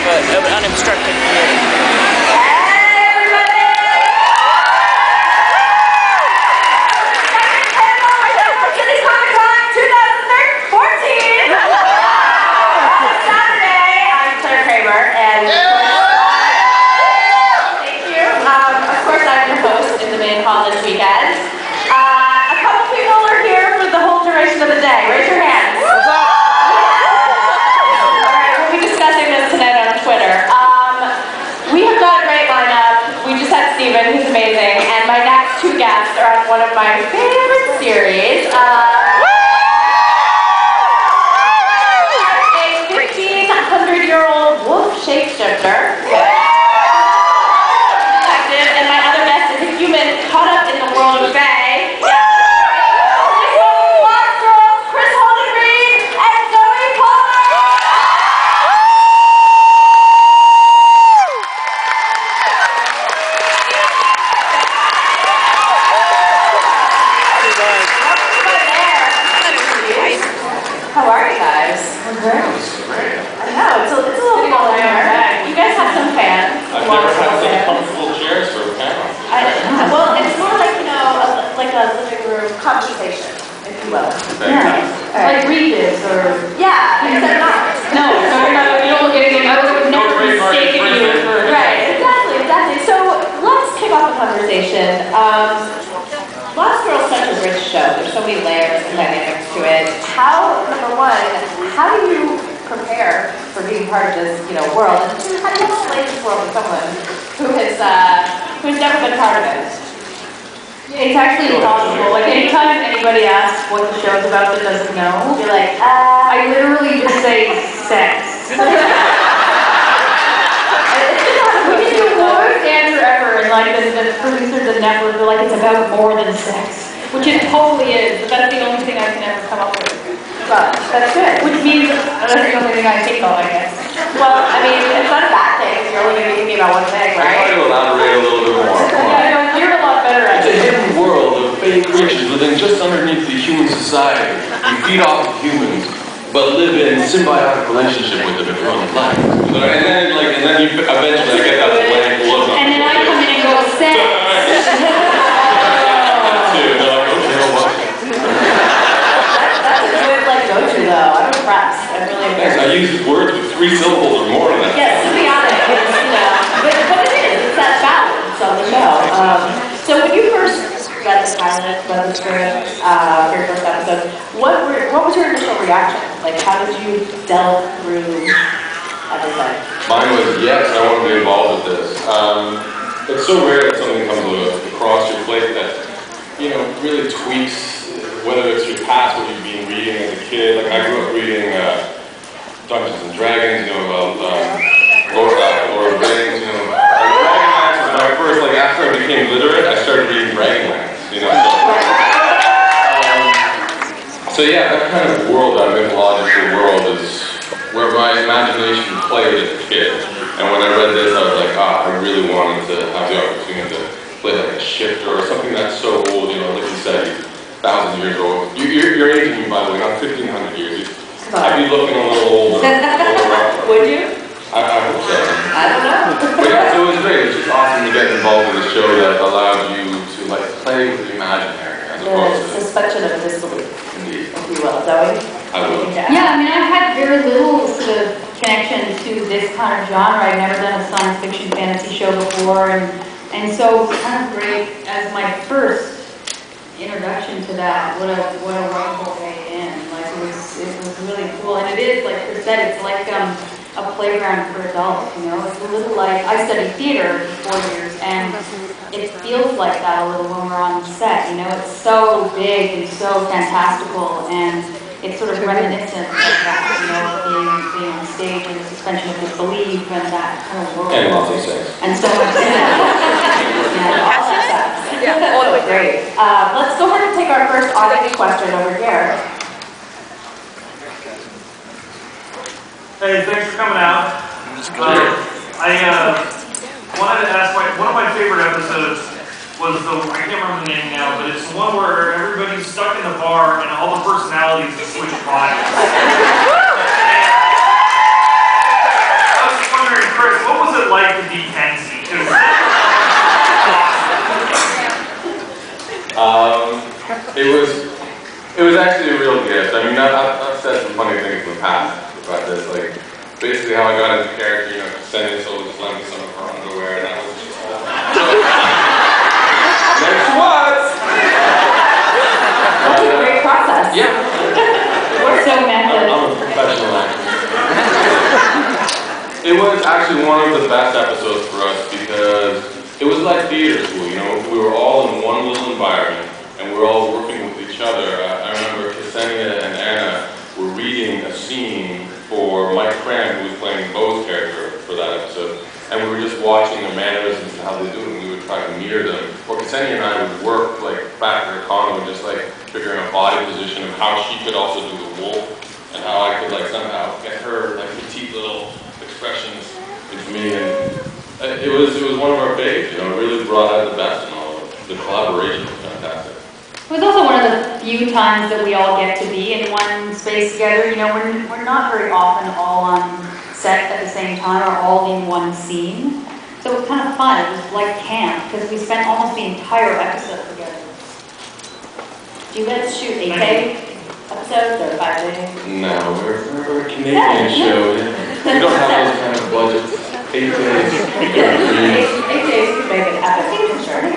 of an unobstructed community. This weekend. A couple people are here for the whole duration of the day. Raise your hands. What's up? Alright, we'll be discussing this tonight on Twitter. We have got a great lineup. We just had Steven, who's amazing, and my next two guests are on one of my favorite series. A 1,500-year-old wolf shapeshifter. Caught up in the world of Bay. Chris Holdenreed and Zoe Palmer. How are you guys? I'm great. I know, it's a little cold in here. You guys have some fans. I've never had such comfortable chairs for a panel. Well, it's more like, you know, like a living room conversation, if you will. Yeah. Like Regis or... Yeah, except not. No, you don't look at anything. I would never mistaken you for... Right, exactly. So, let's kick off the conversation. Lost Girl is such a rich show. There's so many layers and dynamics to it. Number one, how do you prepare for being part of this, you know, world? And two, how do you explain this world to someone who's never been part of it? It's actually impossible. Like, anytime anybody asks what the show's about that doesn't know, you're like, I literally just say sex. We did the worst answer ever, and like the producers and networks are like, it's about more than sex, which it totally is, but that's the only thing I can ever come up with. Well, that's good. Which means that's the only thing I think of, I guess. Well, I mean, it's not a bad thing. You're only going to be thinking about one thing, right? I try to elaborate a little bit more. Yeah, you're a lot better at It's a it. hidden world of fake creatures living just underneath the human society. We feed off of humans, but live in symbiotic relationship with them if you're on the planet. And then you eventually get that blank look on. And then I come in and go, sex. Though. I'm impressed. I'm really impressed. Yes, I use words with 3 syllables or more than that. Yes, to be honest, you know, but it is. It's that balance on the show. So when you first read the pilot, read the script, your first episode, what was your initial reaction? Like, how did you delve through everything? Mine was, yes, I want to be involved with this. It's so rare that something comes across your plate that, you know, really tweaks whether it's your past, what you've been reading as a kid. Like, I grew up reading Dungeons and Dragons, you know, about Lord of the Rings, you know. Like, Dragonlance was my first, like, after I became literate, I started reading Dragonlance, you know. So yeah, that kind of world, that mythological world, is where my imagination played as a kid. And when I read this, I was like, I really wanted to have the opportunity to play like a shifter or something that's so old, you know, like you said, 1,000 years old. You're aging me, by the way, not 1,500 years. I'd be looking a little older. Would you? I hope so. I don't know. But yeah, so it was great. It was just awesome to get involved with a show that allowed you to like play with the imaginary as opposed to suspension of disbelief. Indeed. If you will, Zoe? I will. Yeah, I mean, I've had very little sort of connection to this kind of genre. I've never done a science fiction fantasy show before, and so it's kind of great as my first introduction to that. What a wonderful way in. Like, it was really cool, and it is, like Chris said, it's like a playground for adults. You know, it's a little like, I studied theater for 4 years, and it feels like that a little when we're on set. You know, it's so big and so fantastical, and it's sort of reminiscent of that. You know, being on stage and the suspension of disbelief and that kind of world. And lots of sex. And so much sex. Yeah, all that sex. Yeah, all the way great. Let's go ahead and take our first audience question over here. Hey, thanks for coming out. I wanted to ask, one of my favorite episodes was I can't remember the name now, but it's the one where everybody's stuck in the bar and all the personalities switch bodies. I was wondering, basically how I got into character, you know, sending Soul just lent me some of her underwear, and I was just so, next what? That's a great process. Yeah. We're so method. I'm a professional actor. It was actually one of the best episodes for us because it was like theater school, you know. We were all in one little environment and we were all working with each other. I remember Ksenia and Anna were reading a scene for Mike Cram, who was playing Bo's character for that episode, and we were just watching their mannerisms and how they do it, and we would try to mirror them. Or Ksenia and I would work like back in her condo and just like figuring a body position of how she could also do the wolf and how I could like somehow get her like petite little expressions into me, and it was one of our faves, you know. It really brought out the best in all of it. The collaboration was fantastic. It was also one of the few times that we all get to be in one space together. You know, we're not very often all on set at the same time or all in one scene. So it was kind of fun. It was like camp because we spent almost the entire episode together. Do you guys shoot 8K episodes or 5 days? No, we're a Canadian show. We don't have those kind of budgets. 8 days. 8 days could make an epic for sure.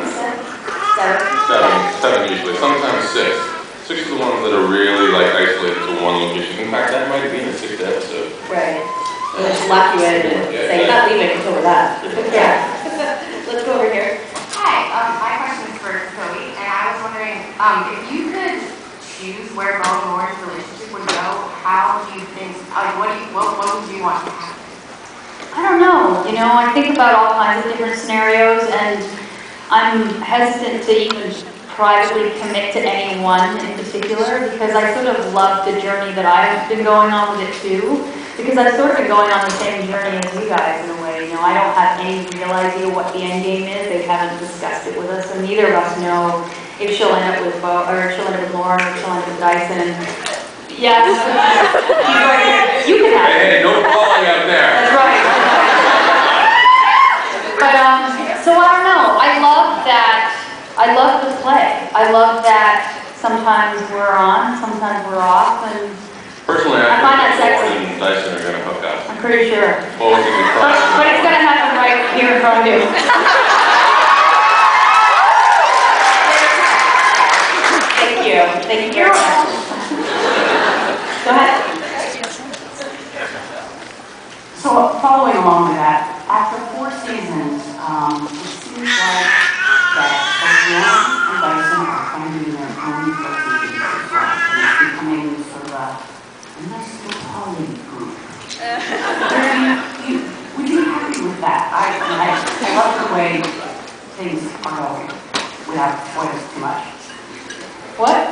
7 usually, sometimes 6. 6 are the ones that are really like isolated to one location. In fact, that might be in the 6th episode. Right. We'll just lock you in and say, you're not leaving until we're done. Yeah. Let's go over here. Hi, my question is for Cody, and I was wondering, if you could choose where Bo and Lauren's relationship would go, how do you think, like, what would you want to happen? I don't know. You know, I think about all kinds of different scenarios, and I'm hesitant to even privately commit to any one in particular because I sort of love the journey that I've been going on with it too. Because I've sort of been going on the same journey as you guys in a way. You know, I don't have any real idea what the end game is. They haven't discussed it with us, and neither of us know if she'll end up with Bo, or if she'll end up with Lauren, or if she'll end up with Dyson. Yeah, you can have it. Hey, no falling out there. That's right. But so I don't know. I love that. I love the play. I love that sometimes we're on, sometimes we're off, and personally, I find that sexy. Lauren and Dyson are going to hook up. I'm pretty sure. Both going to be crying. But it's going to happen right here in front of you. Thank you. Thank you very much. Go ahead. So, following along with that, after 4 seasons, it seems like that both Lauren and Dyson are finding their own voices as well, and it's becoming sort of a nice little poly group. Would you be happy with that? I love the way things are going without spoiling too much. What?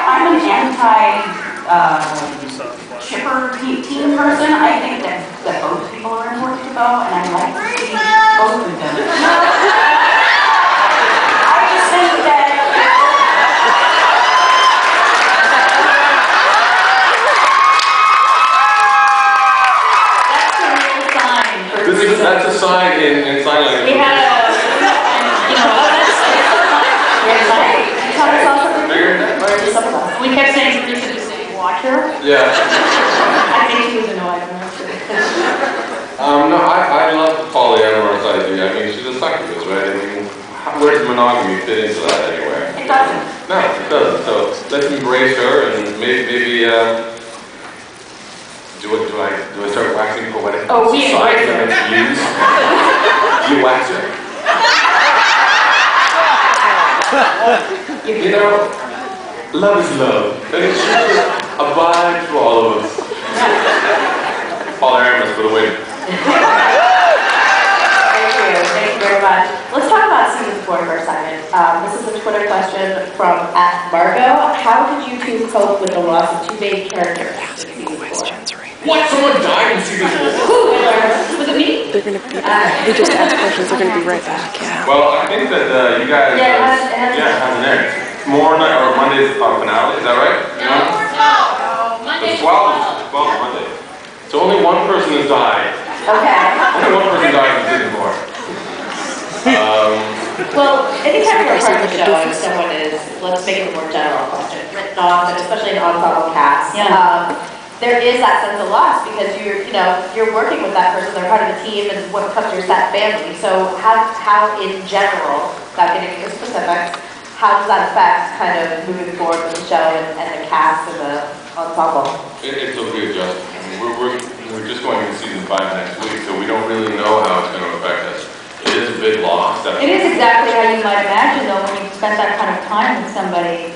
I'm an anti-chipper team person. I think that both people are important to go, and I'd like to see both of them. I just think that That's a real sign for That's a sign in sign language. We had a, you know, we kept saying Teresa just saying watch her. Yeah. I think she was annoyed. I'm not sure. No, I love polyamorous idea. I mean, she's a succubus, right? I mean, where does monogamy fit into that anywhere? it doesn't. No, it doesn't. So let's embrace her and maybe do I start waxing poetic? Oh, we embrace her. You wax her. You know, love is love, and it should abide for all of us. Polyamorous for the win. Thank you very much. Let's talk about season 4 for a second. This is a Twitter question from @Margo. How did you two cope with the loss of 2 main characters in season 4? What? Someone died in season 4? Was it me? They're gonna be, we just asked questions, they're gonna be right back, yeah. Well, I think that you guys... Yeah, it has an end. Tomorrow night, or Monday's finale, is that right? No. The 12th Monday. So only one person has died. Okay. Only one person died in season 4. Well, anytime you're a part of the show and someone is, let's make it a more general question, written off, and especially an ensemble cast, Yeah. there is that sense of loss because you're working with that person, they're part of the team, and when it comes to your set family. So how in general, without getting into specifics, how does that affect kind of moving forward with the show and the cast and the ensemble? It's a big adjustment. I mean, we're just going into season 5 next week, so we don't really know how it's going to affect us. It is a big loss. It is exactly how you might imagine, though, when you've spent that kind of time with somebody.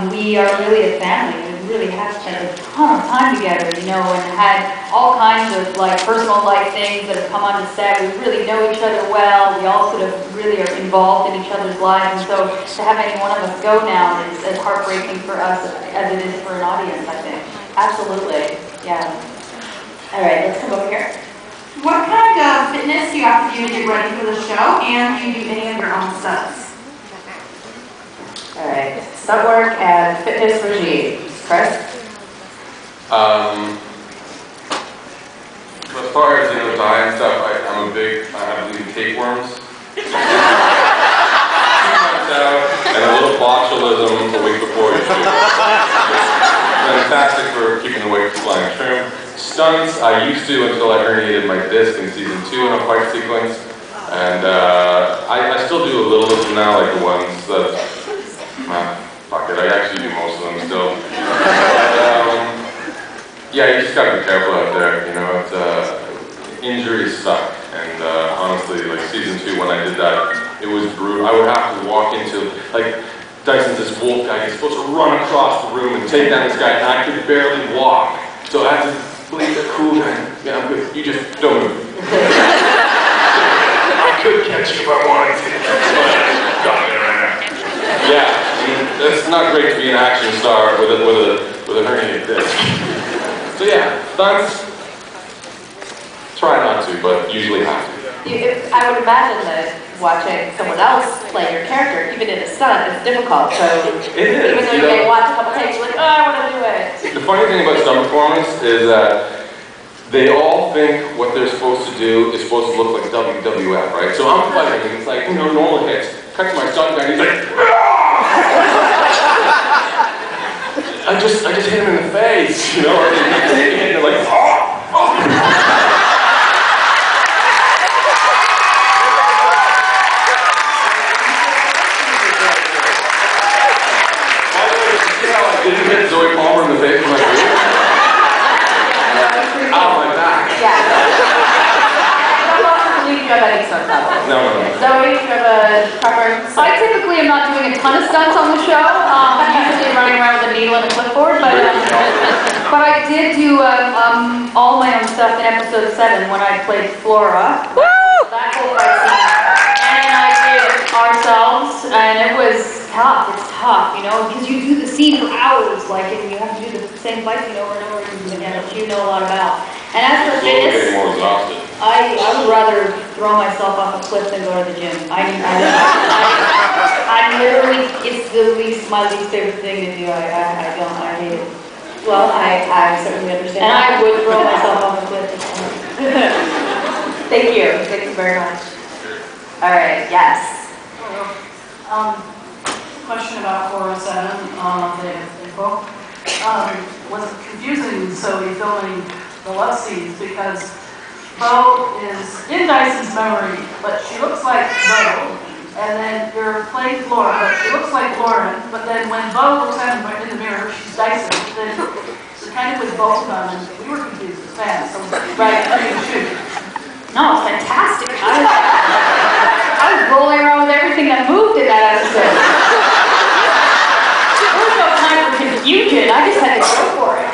We are really a family. We really have spent a ton of time together, and had all kinds of personal life things that have come on the set. We really know each other well. We all sort of really are involved in each other's lives, and so to have any one of us go now is as heartbreaking for us as it is for an audience, I think. Absolutely, yeah. All right, let's come over here. What kind of fitness do you have to do to get ready for the show, and do you do any of your own stunts? All right, stunt work and fitness regime. Chris? As far as, diet stuff, I believe in tapeworms. And a little botulism the week before you shoot. Fantastic for keeping the weight flying trim. Stunts, I used to until I herniated my disc in season 2 in a fight sequence. And I still do a little of them now, like the ones that, fuck it, I actually do most of them still. But, yeah, you just gotta be careful out there, injuries suck. And honestly, season 2 when I did that, it was brutal. I would have to walk into, Dyson's this wolf guy, he's supposed to run across the room and take down this guy, and I could barely walk. So I had to believe the cool guy, yeah, I'm good, you just don't move. I could catch you if I wanted to, but got me right now. Yeah, it's not great to be an action star with a herniated disc. So yeah, stunts, try not to, but usually have to. I would imagine that watching someone else play your character, even in a stunt, is difficult. So it is, even though you may watch a couple takes, you're like, oh, I want to do it. The funny thing about stunt performance is that they all think what they're supposed to do is supposed to look like WWF, right? So I'm fighting, and it's like, normal hits. Cut to my stunt guy, and he's like, I just hit him in the face, and they're like, oh. Did you hit Zoe Palmer in the face with my boot? Oh, my back. Yeah. I don't believe you have any stunt doubles. No. Zoe, do you have a preference? I typically am not doing a ton of stunts on the show. I'm usually running around with a needle and a clipboard, but I did do all my own stuff in episode 7 when I played Flora. Woo! That whole fight scene. And I did ourselves, and it was tough. It's tough, because you do the scene for hours, and you have to do the same fight scene over and over again, which you know a lot about. And as for fitness, getting more exhausted. I would rather throw myself off a cliff than go to the gym. I literally, it's my least favorite thing to do. I hate it. Well, I certainly understand. And I would throw myself off a cliff. Thank you. Thank you very much. All right, yes. Question about 407 the info. Was confusing, so we filming the love scenes because Bo is in Dyson's memory, but she looks like Bo, and then you're playing Flora, but she looks like Lauren, but then when Bo looks at him in the mirror, she's Dyson. Then so kind of with both of them, and we were confused as fans, so right, shoot. No, it's fantastic. I was rolling around with everything that moved in that episode. There was no time for confusion. I just had to go for it.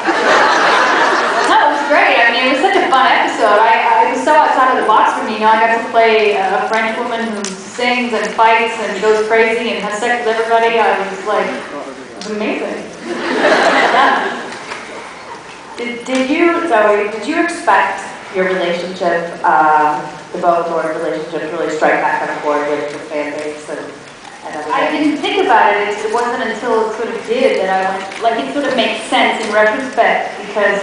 No, it was great. I mean, it was such a fun episode. It was so outside of the box for me. I got to play a French woman who sings and fights and goes crazy and has sex with everybody. I was like, it was amazing. Yeah. Did you expect your relationship, the Bo and Lauren relationship, to really strike that kind of chord with the fan base and everything? I didn't think about it. It wasn't until it sort of did that I went, it sort of makes sense in retrospect because